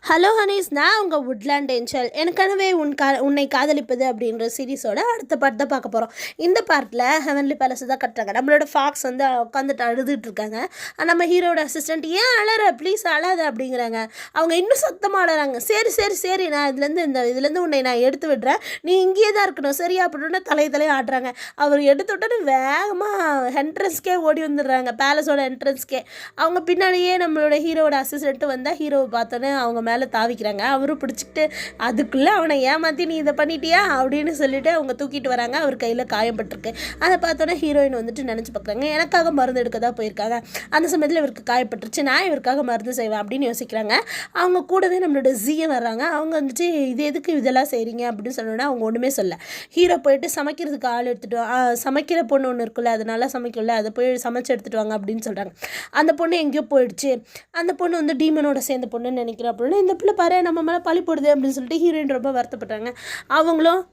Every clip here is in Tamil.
ஹலோ ஹனீஸ், நான் உங்கள் வுட்லேண்ட் ஏஞ்சல். எனக்கனவே உன்னை காதலிப்பது அப்படின்ற சீரீஸோட அடுத்த பார்ட் தான் பார்க்க போகிறோம். இந்த பார்ட்டில் ஹெவன்லி பேலஸ் தான் கட்டுறாங்க. நம்மளோட ஃபாக்ஸ் வந்து உட்காந்துட்டு அழுதுட்டு இருக்காங்க. நம்ம ஹீரோட அசிஸ்டண்ட் ஏன் அழற, ப்ளீஸ் அழாத அப்படிங்கிறாங்க. அவங்க இன்னும் சத்தமாக அழறாங்க. சரி சரி சரி, நான் இதுலேருந்து உன்னை நான் எடுத்து விடுறேன், நீ இங்கேயே தான் இருக்கணும் சரியா அப்படின்னு தலையை ஆடுறாங்க. அவர் எடுத்து விட்டோன்னு வேகமாக என்ட்ரன்ஸ்க்கே ஓடி வந்துடுறாங்க, பேலஸோட என்ட்ரன்ஸ்க்கே. அவங்க பின்னாடியே நம்மளோட ஹீரோட அசிஸ்டண்ட்டு வந்தால் ஹீரோவை பார்த்தோன்னே அவங்க மேலே தாவிக்கிறாங்க. அவரும் பிடிச்சிக்கிட்டு அதுக்குள்ளே அவனை ஏமாற்றி நீ இதை பண்ணிட்டியா அப்படின்னு சொல்லிட்டு அவங்க தூக்கிட்டு வராங்க. அவர் கையில் காயப்பட்டிருக்கு. அதை பார்த்தோன்னே ஹீரோயின் வந்துட்டு நினச்சி பார்க்குறாங்க, எனக்காக மருந்து எடுக்க தான் போயிருக்காங்க, அந்த சமயத்தில் இவருக்கு காயப்பட்டுருச்சு, நான் இவருக்காக மருந்து செய்வேன் அப்படின்னு யோசிக்கிறாங்க. அவங்க கூடவே நம்மளோட ஜியை வர்றாங்க. அவங்க வந்துட்டு இது எதுக்கு இதெல்லாம் செய்கிறீங்க அப்படின்னு சொன்னோன்னா அவங்க ஒன்றுமே சொல்ல. ஹீரோ போயிட்டு சமைக்கிறதுக்கு ஆள் எடுத்துகிட்டு சமைக்கிற பொண்ணு ஒன்று இருக்குல்ல, அதனால சமைக்கல, அதை போய் சமைச்சு எடுத்துகிட்டு வாங்க அப்படின்னு சொல்கிறாங்க. அந்த பொண்ணு எங்கேயோ போயிடுச்சு. அந்த பொண்ணு வந்து டீமனோட சேர்ந்த பொண்ணுன்னு நினைக்கிறேன். அப்படின்னு இந்த பிள்ளை பாரு நம்ம மேலே பழி போடுது அப்படின்னு சொல்லிட்டு ஹீரோயின் ரொம்ப வருத்தப்படுறாங்க. அவங்களும்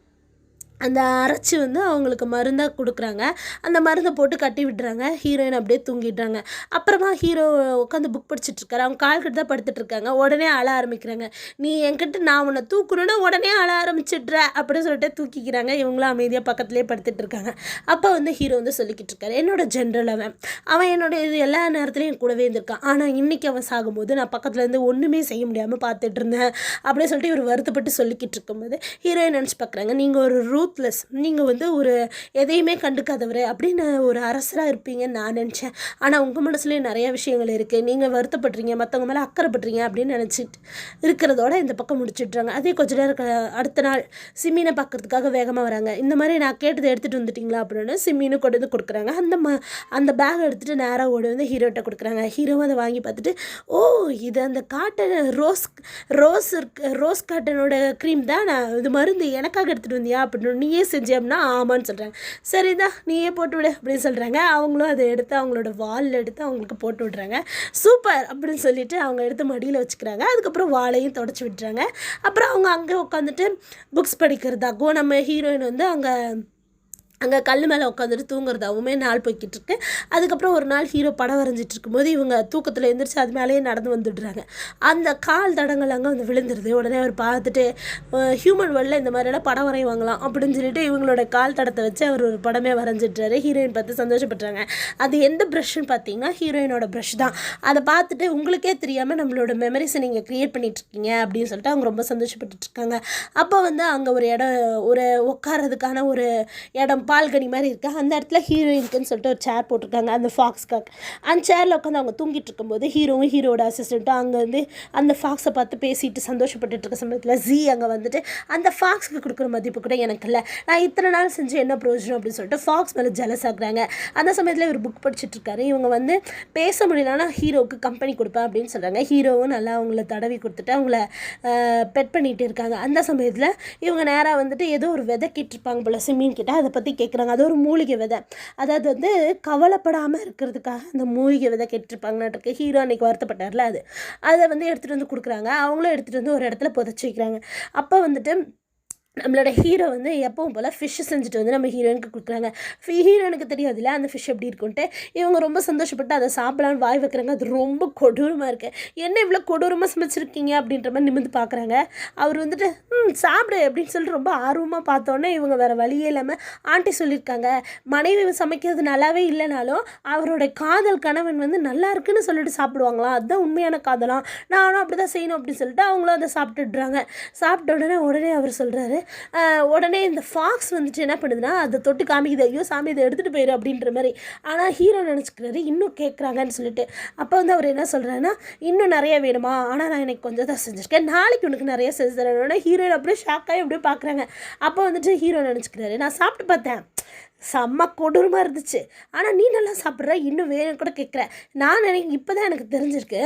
அந்த அரைச்சி வந்து அவங்களுக்கு மருந்தாக கொடுக்குறாங்க. அந்த மருந்தை போட்டு கட்டி விட்டுறாங்க. ஹீரோயின் அப்படியே தூங்கிடுறாங்க. அப்புறமா ஹீரோ உட்காந்து புக் படிச்சுட்ருக்காரு. அவங்க கால்கிட்ட தான் படுத்துட்ருக்காங்க. உடனே அழ ஆரம்பிக்கிறாங்க. நீ என்கிட்ட நான் உன்னை தூக்கணுன்னா உடனே அழ ஆரம்பிச்சிட்ற அப்படின்னு சொல்லிட்டு தூக்கிக்கிறாங்க. இவங்களும் அமைதியாக பக்கத்துலேயே படுத்துட்டு இருக்காங்க. அப்போ வந்து ஹீரோ வந்து சொல்லிக்கிட்டு இருக்காரு, என்னோட ஜென்ரல் அவன் என்னோட இது எல்லா நேரத்துலையும் என் கூடவே இருந்திருக்கான். ஆனால் இன்றைக்கி அவன் சாகும்போது நான் பக்கத்துலேருந்து ஒன்றுமே செய்ய முடியாமல் பார்த்துட்டு இருந்தேன் அப்படின்னு சொல்லிட்டு இவர் வருத்தப்பட்டு சொல்லிக்கிட்டு இருக்கும்போது ஹீரோயின் நினச்சி பார்க்குறாங்க, நீங்கள் ஒரு ரூத்லெஸ், நீங்கள் வந்து ஒரு எதையுமே கண்டுக்காதவர் அப்படின்னு ஒரு அரசராக இருப்பீங்கன்னு நான் நினச்சேன். ஆனால் உங்கள் மனசுலேயும் நிறைய விஷயங்கள் இருக்குது, நீங்கள் வருத்தப்படுறீங்க, மற்றவங்க மேலே அக்கறைப்படுறீங்க அப்படின்னு நினச்சிட்டு இருக்கிறதோட இந்த பக்கம் முடிச்சுட்றாங்க. அதே கொஞ்ச நேரம் அடுத்த நாள் சிம்மீனை பார்க்குறதுக்காக வேகமாக வராங்க. இந்த மாதிரி நான் கேட்டதை எடுத்துகிட்டு வந்துட்டிங்களா அப்படின்னு சிம்மீனு கொண்டு வந்து கொடுக்குறாங்க. அந்த பேக் எடுத்துகிட்டு நேராக ஓடி வந்து ஹீரோட்ட கொடுக்குறாங்க. ஹீரோவும் அதை வாங்கி பார்த்துட்டு, ஓ இது அந்த காட்டன் ரோஸ் காட்டனோட க்ரீம் தான், நான் இது மருந்து எனக்காக எடுத்துகிட்டு வந்தியா அப்படின்னு நீயே செஞ்சோம்னா ஆமான்னு சொல்கிறாங்க. சரிதான் நீயே போட்டு விடு அப்படின்னு சொல்கிறாங்க. அவங்களும் அதை எடுத்து அவங்களோட வாலில் எடுத்து அவங்களுக்கு போட்டு விடுறாங்க. சூப்பர் அப்படின்னு சொல்லிட்டு அவங்க எடுத்து மடியில் வச்சுக்கிறாங்க. அதுக்கப்புறம் வாழையும் தொடச்சி விட்டுறாங்க. அப்புறம் அவங்க அங்கே உட்காந்துட்டு புக்ஸ் படிக்கிறதாகவும் நம்ம ஹீரோயின் வந்து அங்கே கல் மேலே உட்காந்துட்டு தூங்குறதாகவுமே நாள் போய்கிட்டு இருக்கு. அதுக்கப்புறம் ஒரு நாள் ஹீரோ படம் வரைஞ்சிட்டு இருக்கும்போது இவங்க தூக்கத்தில் எழுந்திரிச்சு அது மேலேயே நடந்து வந்துடுறாங்க. அந்த கால் தடங்கள் அங்கே வந்து விழுந்துருது. உடனே அவர் பார்த்துட்டு ஹியூமன் வேர்ல்டில் இந்த மாதிரியெல்லாம் படம் வரைவாங்களாம் அப்படின்னு சொல்லிட்டு இவங்களோட கால் தடத்தை வச்சு அவர் ஒரு படமே வரைஞ்சிட்றாரு. ஹீரோயின் பார்த்து சந்தோஷப்படுறாங்க. அது எந்த ப்ரஷ்ன்னு பார்த்தீங்கன்னா ஹீரோயினோட ப்ரஷ் தான். அதை பார்த்துட்டு உங்களுக்கே தெரியாமல் நம்மளோட மெமரிஸை நீங்கள் க்ரியேட் பண்ணிகிட்ருக்கீங்க அப்படின்னு சொல்லிட்டு அவங்க ரொம்ப சந்தோஷப்பட்டுருக்காங்க. அப்போ வந்து அங்கே ஒரு இடம், ஒரு உட்காரதுக்கான ஒரு இடம் பால்கனி மாதிரி இருக்குது. அந்த இடத்துல ஹீரோயினுக்குன்னு சொல்லிட்டு ஒரு சேர் போட்டிருக்காங்க அந்த ஃபாக்ஸ்க்காக. அந்த சேரில் உட்காந்து அவங்க தூங்கிட்டு இருக்கும்போது ஹீரோவும் ஹீரோட அசிஸ்டண்ட்டும் அங்கே வந்து அந்த ஃபாக்ஸை பார்த்து பேசிட்டு சந்தோஷப்பட்டு இருக்க சமயத்தில் ஜி அங்கே வந்துட்டு அந்த ஃபாக்ஸுக்கு கொடுக்குற மதிப்பு கூட எனக்கு இல்லை, நான் இத்தனை நாள் செஞ்சு என்ன பிரயோஜனம் அப்படின்னு சொல்லிட்டு ஃபாக்ஸ் மேலே ஜெலஸ் ஆகுறாங்க. அந்த சமயத்தில் இவர் புக் படிச்சுட்டு இருக்காரு. இவங்க வந்து பேச முடியலன்னா ஹீரோவுக்கு கம்பெனி கொடுப்பேன் அப்படின்னு சொல்கிறாங்க. ஹீரோவும் நல்லா அவங்கள தடவி கொடுத்துட்டு அவங்கள பெட் பண்ணிகிட்டு இருக்காங்க. அந்த சமயத்தில் இவங்க நேராக வந்துட்டு ஏதோ ஒரு விதை கேட்டிருப்பாங்க போல் சிம்மீன் கிட்ட. அதை பற்றி கேட்குறாங்க. அது ஒரு மூலிகை விதை, அதாவது வந்து கவலைப்படாமல் இருக்கிறதுக்காக அந்த மூலிகை விதை கேட்டிருப்பாங்கன்னு ஹீரோ அன்றைக்கி வருத்தப்பட்டார்ல, அதை வந்து எடுத்துகிட்டு வந்து கொடுக்குறாங்க. அவங்களும் எடுத்துகிட்டு வந்து ஒரு இடத்துல புதைச்சி வைக்கிறாங்க. அப்போ வந்துட்டு நம்மளோட ஹீரோ வந்து எப்பவும் போல் ஃபிஷ்ஷு செஞ்சுட்டு வந்து நம்ம ஹீரோயினுக்கு கொடுக்குறாங்க. ஹீரோனுக்கு தெரியாது இல்லை அந்த ஃபிஷ் எப்படி இருக்குன்ட்டு. இவங்க ரொம்ப சந்தோஷப்பட்டு அதை சாப்பிடலான்னு வாய் வைக்கிறாங்க. அது ரொம்ப கொடூரமாக இருக்குது. என்ன இவ்வளோ கொடூரமாக சமைச்சிருக்கீங்க அப்படின்ற மாதிரி நிமிர்ந்து பார்க்குறாங்க. அவர் வந்துட்டு சாப்பிடு அப்படின்னு சொல்லிட்டு ரொம்ப ஆர்வமாக பார்த்தோன்னே இவங்க வேறு வழியே இல்லாமல் ஆண்டி சொல்லியிருக்காங்க, மனைவி சமைக்கிறது நல்லாவே இல்லைனாலும் அவரோட காதல் கணவன் வந்து நல்லா இருக்குன்னு சொல்லிட்டு சாப்பிடுவாங்களாம், அதுதான் உண்மையான காதலாம், நானும் அப்படி தான் செய்யணும் அப்படின்னு சொல்லிட்டு அவங்களும் அதை சாப்பிட்டுடுறாங்க. சாப்பிட்ட உடனே அவர் சொல்கிறாரு, உடனே இந்த ஃபாக்ஸ் வந்துட்டு என்ன பண்ணுதுன்னா அதை தொட்டு காமிக்குது, ஐயோ சாமி இதை எடுத்துகிட்டு போயிரு அப்படின்ற மாதிரி. ஆனால் ஹீரோ நினச்சிக்கிறாரு இன்னும் கேட்குறாங்கன்னு சொல்லிட்டு. அப்போ வந்து அவர் என்ன சொல்கிறாருன்னா, இன்னும் நிறைய வேணுமா, ஆனால் நான் எனக்கு கொஞ்சம் தான் செஞ்சுருக்கேன், நாளைக்கு உனக்கு நிறைய செஞ்சு தரணும்னா ஹீரோயின் அப்படியே ஷாக்காகி அப்படியே பார்க்குறாங்க. அப்போ வந்துட்டு ஹீரோ நினச்சிக்கிறாரு, நான் சாப்பிட்டு பார்த்தேன் செம்ம கொடூரமாக இருந்துச்சு, ஆனால் நீ நல்லா சாப்பிட்ற, இன்னும் வேணும் கூட கேட்குறேன், நான் இப்போ தான் எனக்கு தெரிஞ்சிருக்கு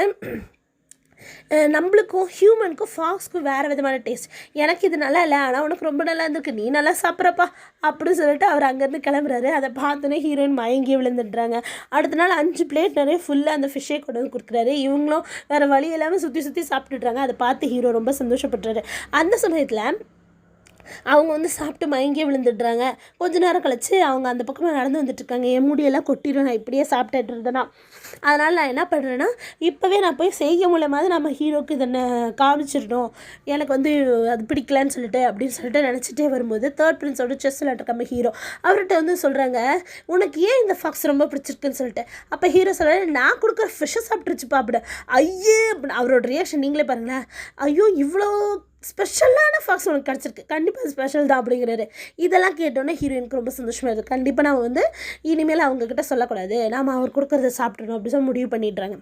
நம்மளுக்கும் ஹியூமனுக்கும் ஃபாக்ஸ்க்கும் வேறு விதமான டேஸ்ட், எனக்கு இது நல்லா இல்லை ஆனால் உனக்கு ரொம்ப நல்லா இருந்திருக்கு, நீ நல்லா சாப்பிட்றப்பா அப்படின்னு சொல்லிட்டு அவர் அங்கேருந்து கிளம்புறாரு. அதை பார்த்தோன்னே ஹீரோயின் மயங்கி விழுந்துடுறாங்க. அடுத்த நாள் 5 பிளேட் நிறைய ஃபுல்லாக அந்த ஃபிஷ்ஷே கொண்டு வந்து கொடுக்குறாரு. இவங்களும் வேறு வழி இல்லாமல் சுற்றி சுற்றி சாப்பிட்டுடுறாங்க. அதை பார்த்து ஹீரோ ரொம்ப சந்தோஷப்படுறாரு. அந்த சமயத்தில் அவங்க வந்து சாப்பிட்டு மயங்கியே விழுந்துடுறாங்க. கொஞ்ச நேரம் கழிச்சு அவங்க அந்த பக்கமாக நடந்து வந்துட்டுருக்காங்க. என் முடியெல்லாம் கொட்டிடும் நான் இப்படியே சாப்பிட்டுட்டு இருந்தேன்னா. அதனால் நான் என்ன பண்ணுறேன்னா, இப்போவே நான் போய் செய்கை மூலமாவது நம்ம ஹீரோக்கு இதை காமிச்சிடணும், எனக்கு வந்து அது பிடிக்கலன்னு சொல்லிட்டு அப்படின்னு சொல்லிட்டு நினச்சிட்டே வரும்போது தேர்ட் பிரின்ஸோட செஸ் விளையாட்டுருக்க நம்ம ஹீரோ அவர்கிட்ட வந்து சொல்கிறாங்க, உனக்கு ஏன் இந்த ஃபாக்ஸ் ரொம்ப பிடிச்சிருக்குன்னு சொல்லிட்டு. அப்போ ஹீரோ சொல்கிறாரு, நான் கொடுக்குற ஃபிஷ்ஷை சாப்பிட்ருச்சுப்பா அப்படி. ஐயே அப்படின்னு அவரோட ரியாக்ஷன் நீங்களே பாருங்களேன். ஐயோ இவ்வளோ ஸ்பெஷலான ஃபாக்ஸ் உனக்கு கிடச்சிருக்கு, கண்டிப்பாக ஸ்பெஷல் தான் அப்படிங்கிறாரு. இதெல்லாம் கேட்டோன்னே ஹீரோயினுக்கு ரொம்ப சந்தோஷமாக இருக்குது. கண்டிப்பாக நான் வந்து இனிமேல் அவங்கக்கிட்ட சொல்லக்கூடாது, நாம் அவர் கொடுக்குறத சாப்பிட்றணும் அப்படின்னு சொல்லி முடிவு பண்ணிடுறாங்க.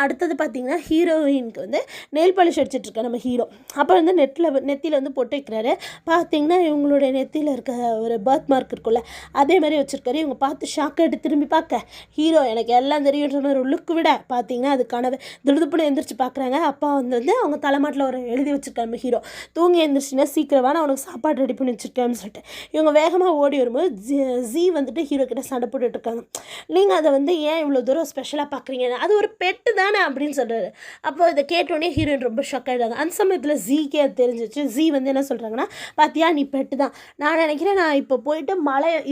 அடுத்தது பார்த்திங்கன்னா ஹீரோயினுக்கு வந்து நெயில் பாலிஷ் அடிச்சிட்ருக்கேன் நம்ம ஹீரோ. அப்போ வந்து நெத்தியில் வந்து பொட்டு வைக்கிறாரு. பார்த்திங்கன்னா இவங்களுடைய நெத்தியில் இருக்க ஒரு பர்த் மார்க் இருக்குல்ல, அதே மாதிரி வச்சுருக்காரு. இவங்க பார்த்து ஷாக் ஆகிட்டு திரும்பி பார்க்க ஹீரோ எனக்கு எல்லாம் தெரியுன்ற மாதிரி ஒரு லுக்கு விட பார்த்திங்கன்னா அது கனவு. திடுதுப்புன்னு எந்திரிச்சு பார்க்குறாங்க. அப்பா வந்து அவங்க தலைமாட்டில் ஒரு எழுதி வச்சுருக்காங்க நம்ம ஹீரோ, தூங்கி எழுந்திரிச்சின்னா சீக்கிரமாக நான் உனக்கு சாப்பாடு ரெடி பண்ணி வச்சுருக்கேன்னு சொல்லிட்டு. இவங்க வேகமாக ஓடி வரும்போது ஜி வந்துட்டு ஹீரோ கிட்ட சண்டை போட்டுட்ருக்காங்க. நீங்கள் அதை வந்து ஏன் இவ்வளோ தூரம் ஸ்பெஷலாக பார்க்குறீங்க, அது ஒரு பெட்டு தானே அப்படின்னு சொல்கிறாரு. அப்போ இதை கேட்டோடனே ஹீரோயின் ரொம்ப ஷாக் ஆகிடுறாங்க. அந்த சமயத்தில் ஜிக்கே அது தெரிஞ்சிச்சு. ஜி வந்து என்ன சொல்கிறாங்கன்னா, பார்த்தியா நீ பெட்டு தான், நான் நினைக்கிறேன் நான் இப்போ போயிட்டு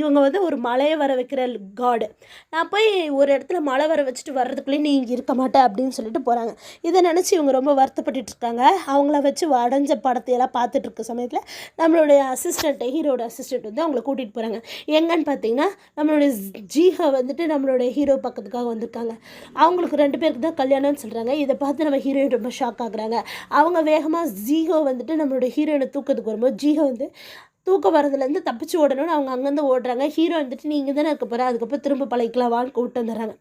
இவங்க வந்து ஒரு மழையை வர வைக்கிற காடு, நான் போய் ஒரு இடத்துல மழை வர வச்சுட்டு வர்றதுக்குள்ளேயே நீ இங்கே இருக்க மாட்டே அப்படின்னு சொல்லிட்டு போகிறாங்க. இதை நினச்சி இவங்க ரொம்ப வருத்தப்பட்டு இருக்காங்க. அவங்கள வச்சு அடைஞ்ச படத்தையெல்லாம் பார்த்துட்டு இருக்க சமயத்தில் நம்மளுடைய ஹீரோட அசிஸ்டண்ட் வந்து அவங்கள கூட்டிகிட்டு போகிறாங்க. எங்கன்னு பார்த்தீங்கன்னா நம்மளுடைய ஜீஹா வந்துட்டு நம்மளுடைய ஹீரோ பக்கத்துக்காக வந்திருக்காங்க. அவங்களுக்கு 2 பேருக்கு தான் கல்யாணம்னு சொல்கிறாங்க. இதை பார்த்து நம்ம ஹீரோயின் ரொம்ப ஷாக் ஆகுறாங்க. அவங்க வேகமாக ஜீஹோ வந்துட்டு நம்மளுடைய ஹீரோயினை தூக்கத்துக்கு வரும்போது ஜீஹோ வந்து தூக்கம் வரதுலேருந்து தப்பிச்சு ஓடணும்னு அவங்க அங்கேருந்து ஓடுறாங்க. ஹீரோ வந்துட்டு நீங்கள் தானே இருக்க போகிற, அதுக்கப்புறம் திரும்ப பழைக்கலாம் வான்னு கூப்பிட்டு வந்துடுறாங்க.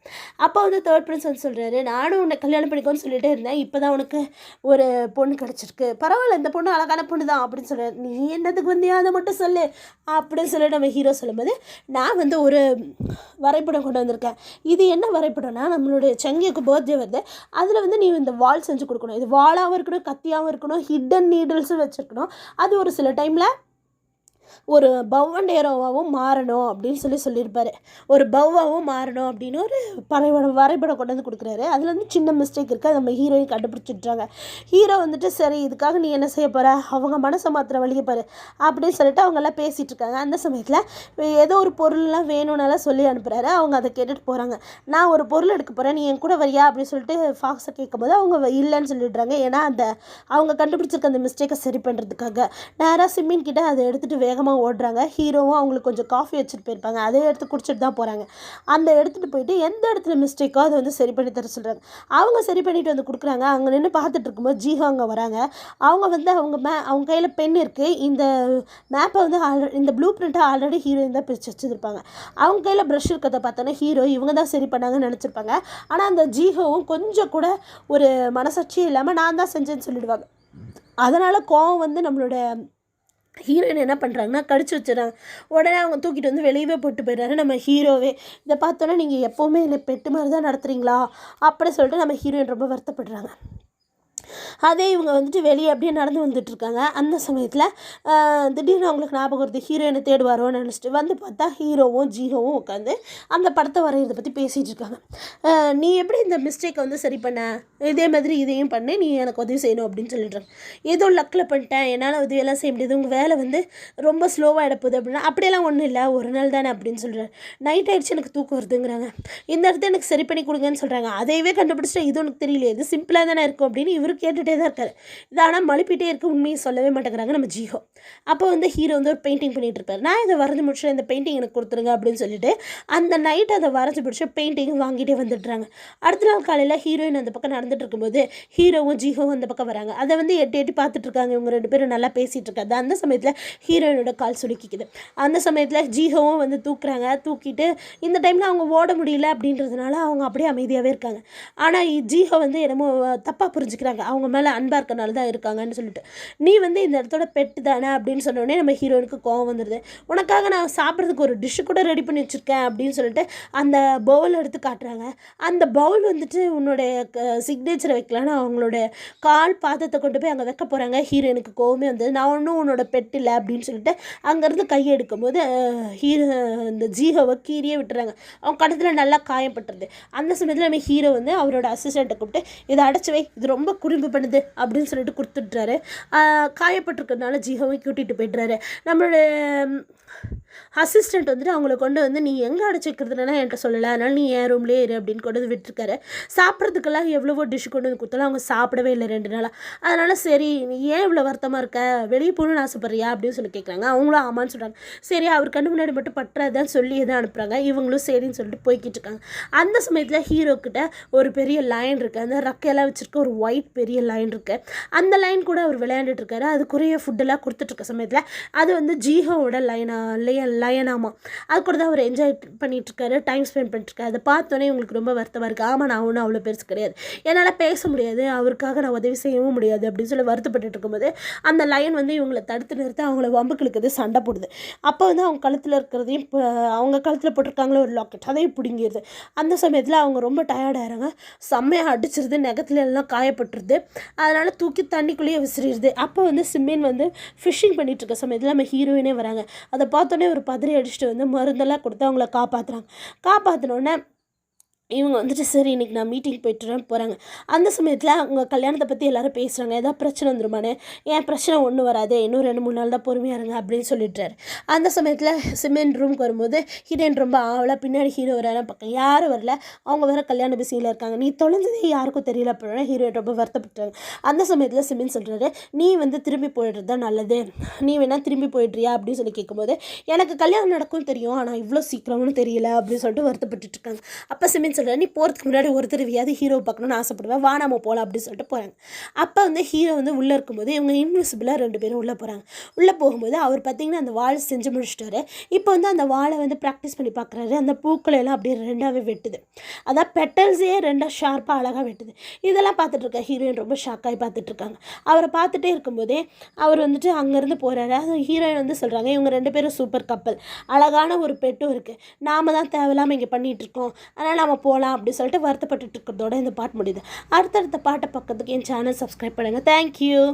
அப்போ வந்து தேர்ட் பிரின்ஸ் வந்து சொல்கிறாரு, நானும் உன்னை கல்யாணம் பண்ணிக்கோன்னு சொல்லிட்டே இருந்தேன், இப்போ தான் உனக்கு ஒரு பொண்ணு கிடச்சிருக்கு, பரவாயில்ல இந்த பொண்ணு அழகான பொண்ணு தான் அப்படின்னு சொல்கிறார். நீ என்னதுக்கு வந்தியா அதை மட்டும் சொல்லு அப்படின்னு சொல்லிட்டு நம்ம ஹீரோ சொல்லும்போது, நான் வந்து ஒரு வரைபடம் கொண்டு வந்திருக்கேன். இது என்ன வரைபடம்னா, நம்மளுடைய செங்கிக்கு பர்த்டே வருது, அதில் வந்து நீ இந்த வால் செஞ்சு கொடுக்கணும். இது வாலாகவும் இருக்கணும், கத்தியாகவும் இருக்கணும், ஹிடன் நீடில்ஸும் வச்சுருக்கணும். அது ஒரு சில டைமில் ஒரு பவ் அண்ட் ஏரோவாகவும் மாறணும் அப்படின்னு சொல்லியிருப்பார். ஒரு பவ்வாகவும் மாறணும் அப்படின்னு ஒரு வரைபடம் கொண்டு வந்து கொடுக்குறாரு. அதில் வந்து சின்ன மிஸ்டேக் இருக்குது, நம்ம ஹீரோயின் கண்டுபிடிச்சிட்றாங்க. ஹீரோ வந்துட்டு சரி இதுக்காக நீ என்ன செய்ய போகிற, அவங்க மனசை மாத்திர வழிய பாரு அப்படின்னு சொல்லிட்டு அவங்கெல்லாம் பேசிகிட்டு இருக்காங்க. அந்த சமயத்தில் ஏதோ ஒரு பொருள்லாம் வேணும்னாலாம் சொல்லி அனுப்புகிறாரு. அவங்க அதை கேட்டுட்டு போகிறாங்க. நான் ஒரு பொருள் எடுக்க போகிறேன், நீ என் கூட வரியா அப்படின்னு சொல்லிட்டு ஃபாக்ஸை கேட்கும்போது அவங்க இல்லைன்னு சொல்லிடுறாங்க. ஏன்னா அவங்க கண்டுபிடிச்சிருக்க அந்த மிஸ்டேக்கை சரி பண்ணுறதுக்காக நேராக சிம்மின் கிட்ட அதை எடுத்துகிட்டு வேகமாக ஓடுறாங்க. ஹீரோவும் அவங்களுக்கு கொஞ்சம் காஃபி வச்சுட்டு போயிருப்பாங்க, அதை எடுத்து குடிச்சிட்டு தான் போகிறாங்க. அந்த எடுத்துகிட்டு போயிட்டு எந்த இடத்துல மிஸ்டேக்கோ அதை வந்து சரி பண்ணி தர சொல்கிறாங்க. அவங்க சரி பண்ணிட்டு வந்து கொடுக்குறாங்க. அங்கே நின்று பார்த்துட்டு இருக்கும்போது ஜீஹோ அங்கே வராங்க. அவங்க வந்து அவங்க கையில் பென் இருக்குது. இந்த மேப்பை வந்து இந்த ப்ளூ பிரிண்ட்டை ஆல்ரெடி ஹீரோயின் தான் பிரித்து வச்சுருப்பாங்க. அவங்க கையில் ப்ரஷ் இருக்கிறத பார்த்தோன்னா ஹீரோ இவங்க தான் சரி பண்ணாங்கன்னு நினச்சிருப்பாங்க. ஆனால் அந்த ஜீஹோவும் கொஞ்சம் கூட ஒரு மனசாட்சியே இல்லாமல் நான் தான் செஞ்சேன்னு சொல்லிடுவாங்க. அதனால் கோவம் வந்து நம்மளோட ஹீரோயின் என்ன பண்ணுறாங்கன்னா கடிச்சு வச்சுறாங்க. உடனே அவங்க தூக்கிட்டு வந்து வெளியவே போட்டு போயிடுறாரு நம்ம ஹீரோவே. இதை பார்த்தோன்னா நீங்கள் எப்போவுமே இல்லை பெட்டு மாதிரி தான் நடத்துகிறீங்களா அப்படி சொல்லிட்டு நம்ம ஹீரோயின் ரொம்ப வருத்தப்படுறாங்க. அதே இவங்க வந்துட்டு வெளியே அப்படியே நடந்து வந்துட்டுருக்காங்க. அந்த சமயத்தில் திடீர்னு அவங்களுக்கு ஞாபகம் வருது, ஹீரோயினை தேடுவாரோன்னு நினச்சிட்டு வந்து பார்த்தா ஹீரோவும் ஜீரோவும் உட்காந்து அந்த படத்தை வரைகிறத பற்றி பேசிகிட்டு இருக்காங்க. நீ எப்படி இந்த மிஸ்டேக்கை வந்து சரி பண்ண, இதே மாதிரி இதையும் பண்ணி நீ எனக்கு உதவி செய்யணும் அப்படின்னு சொல்லிடுறாங்க. ஏதோ லக்கில் பண்ணிட்டேன், என்னால் உதவியெல்லாம் செய்ய முடியாது, உங்கள் வேலை வந்து ரொம்ப ஸ்லோவாக எடுப்போகுது அப்படின்னா. அப்படியெல்லாம் ஒன்றும் இல்லை, ஒரு நாள் தானே அப்படின்னு சொல்கிறார். நைட் ஆகிடுச்சு எனக்கு தூக்கம் வருதுங்கிறாங்க. இந்த இடத்த எனக்கு சரி பண்ணி கொடுங்கன்னு சொல்கிறாங்க. அதையவே கண்டுபிடிச்சிட்டா இது உனக்கு தெரியலையே, இது சிம்பிளாக தானே இருக்கும் அப்படின்னு இவர் கேட்டுகிட்டே தான் இருக்காரு. இது ஆனால் மழுப்பிட்டே இருக்க, உண்மையை சொல்லவே மாட்டேங்கிறாங்க நம்ம ஜீஹோ. அப்போ வந்து ஹீரோ வந்து ஒரு பெயிண்டிங் பண்ணிகிட்டு இருப்பார். நான் இதை வரைஞ்சி முடிச்சுட்டு இந்த பெயிண்டிங் எனக்கு கொடுத்துருங்க அப்படின்னு சொல்லிட்டு அந்த நைட் அதை வரைஞ்சி முடிச்சு பெயிண்டிங் வாங்கிட்டே வந்துடுறாங்க. அடுத்த நாள் காலையில் ஹீரோயின் அந்த பக்கம் நடந்துட்டு இருக்கும்போது ஹீரோவும் ஜீஹோவும் அந்த பக்கம் வராங்க. அதை வந்து எட்டி எட்டி பார்த்துட்டு இருக்காங்க. இவங்க 2 பேரும் நல்லா பேசிகிட்டு இருக்காது. அந்த சமயத்தில் ஹீரோயினோட கால் சுலுக்கிக்குது. அந்த சமயத்தில் ஜீஹோவும் வந்து தூக்குறாங்க. தூக்கிட்டு இந்த டைமில் அவங்க ஓட முடியல அப்படின்றதுனால அவங்க அப்படியே அமைதியாகவே இருக்காங்க. ஆனால் ஜீஹோ வந்து என்னமோ தப்பாக புரிஞ்சுக்கிறாங்க, அவங்க மேலே அன்பாக இருக்கனால தான் இருக்காங்கன்னு சொல்லிட்டு. நீ வந்து இந்த இடத்தோட பெட்டு தானே அப்படின்னு சொன்னோடனே நம்ம ஹீரோனுக்கு கோவம் வந்துடுது. உனக்காக நான் சாப்பிட்றதுக்கு ஒரு டிஷ்ஷு கூட ரெடி பண்ணி வச்சுருக்கேன் அப்படின்னு சொல்லிட்டு அந்த பவுல் எடுத்து காட்டுறாங்க. அந்த பவுல் வந்துட்டு உன்னுடைய சிக்னேச்சரை வைக்கலான்னு அவங்களோட கால் பாதத்தை கொண்டு போய் அங்கே வைக்க போகிறாங்க. ஹீரோனுக்கு கோவமே வந்தது. நான் ஒன்றும் உன்னோட பெட்டு இல்லை அப்படின்னு சொல்லிட்டு அங்கேருந்து கையை எடுக்கும்போது இந்த ஜீஹோவை கீரியே விட்டுறாங்க. அவங்க கடத்தில் நல்லா காயப்பட்டுருது. அந்த சமயத்தில் நம்ம ஹீரோ வந்து அவரோட அசிஸ்டண்ட்டை கூப்பிட்டு இதை அடைச்சி வை, இது ரொம்ப குறும்பு பண்ணுது அப்படின்னு சொல்லிட்டு கொடுத்துட்றாரு. காயப்பட்டிருக்கிறதுனால ஜிஹோவை கூட்டிகிட்டு போய்ட்றாரு. நம்மளோட அசிஸ்டண்ட் வந்துட்டு அவங்கள கொண்டு வந்து நீ எங்கே அடைச்சிக்கிறதுனா என்கிட்ட சொல்லலை, அதனால் நீ என் ரூம்லேயே இரு அப்படின்னு கொண்டு வந்து விட்டுருக்காரு. சாப்பிட்றதுக்கெல்லாம் எவ்வளவோ டிஷ் கொண்டு வந்து கொடுத்தாலும் அவங்க சாப்பிடவே இல்லை 2 நாளாக. அதனால் சரி நீ ஏன் இவ்வளோ வருத்தமாக இருக்க, வெளியே போகணுன்னு ஆசைப்பட்றியா அப்படின்னு சொல்லி கேட்குறாங்க. அவங்களும் ஆமான்னு சொல்கிறாங்க. சரி அவர் கண்ணு முன்னாடி மட்டும் பட்டுறதான் சொல்லி தான் அனுப்புகிறாங்க. இவங்களும் சரின்னு சொல்லிட்டு போய்கிட்டு இருக்காங்க. அந்த சமயத்தில் ஹீரோக்கிட்ட ஒரு பெரிய லைன் இருக்குது, அந்த ரக்கையெல்லாம் வச்சுருக்க ஒரு ஒயிட் பெரிய லைன் இருக்குது. அந்த லைன் கூட அவர் விளையாண்டுட்டு இருக்காரு. அதுக்குரிய ஃபுட்டெல்லாம் கொடுத்துட்ருக்க சமயத்தில் அது வந்து ஜீஹோவோட லயனாமா. அது கூட தான் அவர் என்ஜாய் பண்ணிகிட்ருக்காரு, டைம் ஸ்பெண்ட் பண்ணிட்டுருக்காரு. அதை பார்த்தோன்னே உங்களுக்கு ரொம்ப வருத்தமாக இருக்குது. ஆமாம் நான் ஒன்றும் அவ்வளோ பெருசு கிடையாது, என்னால் பேச முடியாது, அவருக்காக நான் உதவி செய்யவும் முடியாது அப்படின்னு சொல்லி வருத்தப்பட்டு இருக்கும்போது அந்த லைன் வந்து இவங்களை தடுத்து நிறுத்த அவங்கள வம்புக்கு இழுக்குது, சண்டை போடுது. அப்போ வந்து அவங்க கழுத்தில் இருக்கிறதையும் அவங்க கழுத்தில் போட்டிருக்காங்களோ ஒரு லாக்கெட் அதையும் பிடுங்கிடுது. அந்த சமயத்தில் அவங்க ரொம்ப டயர்டாகிறாங்க, செம்மையாக அடிச்சிருது, நகத்துல எல்லாம் காயப்பட்டுருது. அதனால் தூக்கி தண்ணிக்குள்ளேயே விசிறிடுது. அப்போ வந்து சிம்மின் வந்து ஃபிஷ்ஷிங் பண்ணிகிட்டு இருக்க சமயத்தில் நம்ம ஹீரோயினே வராங்க. அதை பார்த்தோன்னே ஒரு பதறி அடிச்சுட்டு வந்து மருந்தெல்லாம் கொடுத்து அவங்கள காப்பாற்றுறாங்க. காப்பாற்றினோடனே இவங்க வந்துட்டு சரி இன்றைக்கி நான் மீட்டிங் போய்ட்டு போகிறாங்க. அந்த சமயத்தில் அவங்க கல்யாணத்தை பற்றி எல்லோரும் பேசுகிறாங்க. ஏதாவது பிரச்சனை வந்துருமானே, ஏன் பிரச்சனை ஒன்றும் வராது, இன்னும் 2-3 நாள் தான் பொறுமையாக இருங்க அப்படின்னு சொல்லிட்டுறாரு. அந்த சமயத்தில் சிமெண்ட் ரூமுக்கு வரும்போது ஹீரோயின் ரொம்ப ஆவலாக பின்னாடி ஹீரோ வர பக்கம் யாரும் வரல, அவங்க வேறு கல்யாண பிஸியில் இருக்காங்க. நீ தொலைஞ்சதே யாருக்கும் தெரியல அப்படின்னா ஹீரோயின் ரொம்ப வருத்தப்பட்டாங்க. அந்த சமயத்தில் சிமெண்ட் சொல்கிறாரு, நீ வந்து திரும்பி போயிடுறது தான் நல்லது, நீ வேணால் திரும்பி போயிடுறியா அப்படின்னு சொல்லி கேட்கும்போது எனக்கு கல்யாணம் நடக்கும் தெரியும், ஆனால் இவ்வளோ சீக்கிரம்னு தெரியல அப்படின்னு சொல்லிட்டு வருத்தப்பட்டு இருக்காங்க. அப்போ சிமெண்ட் நீ போகிறதுக்கு முன்னாடி ஒரு தடவையாவது ஹீரோ பார்க்கணும்னு ஆசைப்படுவேன், வா நம்ம போகலாம் அப்படின்னு சொல்லிட்டு போகிறாங்க. அப்போ வந்து ஹீரோ வந்து உள்ளே இருக்கும்போது இவங்க இன்விசிபிளாக 2 பேரும் உள்ளே போகிறாங்க. உள்ளே போகும்போது அவர் பார்த்திங்கன்னா அந்த வாழை செஞ்சு முடிச்சிட்டாரு. இப்போ வந்து அந்த வாழை வந்து ப்ராக்டிஸ் பண்ணி பார்க்குறாரு. அந்த பூக்களை எல்லாம் அப்படியே 2ஆகவே வெட்டுது. அதான் பெட்டல்ஸே 2ஆக ஷார்ப்பாக அழகாக வெட்டுது. இதெல்லாம் பார்த்துட்டு இருக்க ஹீரோயின் ரொம்ப ஷாக்காகி பார்த்துட்ருக்காங்க. அவரை பார்த்துட்டே இருக்கும்போதே அவர் வந்துட்டு அங்கேருந்து போகிறாரு. அது ஹீரோயின் வந்து சொல்கிறாங்க, இவங்க 2 பேரும் சூப்பர் கப்பல், அழகான ஒரு பெட்டும் இருக்குது, நாம் தான் தேவையில்லாமல் இங்கே பண்ணிகிட்ருக்கோம், அதனால் நம்ம போகலாம் அப்படி சொல்லிட்டு வருத்தப்பட்டு இருக்கிறதோட இந்த பாட்டு முடியுது. அடுத்தடுத்த பாட்டை பக்கத்துக்கு என் சேனல் சப்ஸ்கிரைப் பண்ணுங்கள். தேங்க்யூ.